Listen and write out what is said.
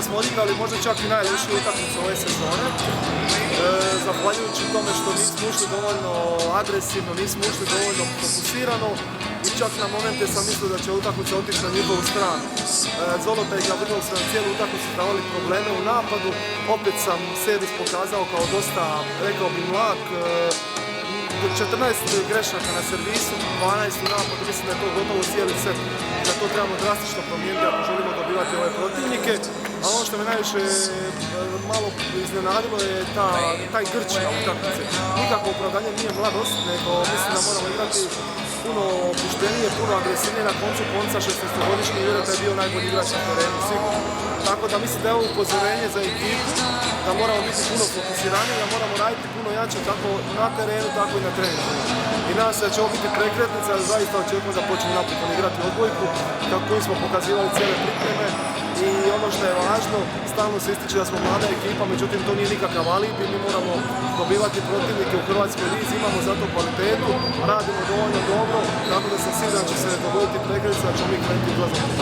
smo odigrali možda čak i najlošiju utakmicu ove sezone. Zahvaljujući tome što nismo ušli dovoljno agresivno, nismo ušli dovoljno fokusirano i čak na momente sam mislio da će utakmica otići na njihovu stranu. Zolota i Gavrilo su na cijelu utakmicu davali probleme u napadu, opet sam servis pokazao kao dosta, rekao bi, mlak. 14 grešaka na servisu, 12 u napadu, mislim da je to gotovo cijeli set, da to trebamo drastično promijeniti ako želimo dobivati ove protivnike. A ono što me najviše malo iznenadilo je taj grč na utakmice. Nikako opravdanje nije mladost, nego mislim da moramo igrati puno opuštenije, puno agresivnije. Na koncu konca 16-godišnji Jure je bio najbolji igrač na terenu, sigurno. Tako da mislim da je ovo upozorenje za ekipu, da moramo biti puno fokusiraniji, da moramo raditi puno jače kako na terenu, tako i na treningu. I nadam se da će ovo biti prekretnica, ali zaista očekujemo da počnemo napokon igrati odbojku, kako smo pokazivali cijele pripreme. I ono što je važno, stalno se ističe da smo mlada ekipa, međutim to nije nikakav alibi, mi moramo dobivati protivnike u Hrvatskoj lizi, imamo za to kvalitetu, radimo dovoljno dobro, tako da sam siguran da će se dogoditi prekretnica, da ćemo mi krenuti u ulazak u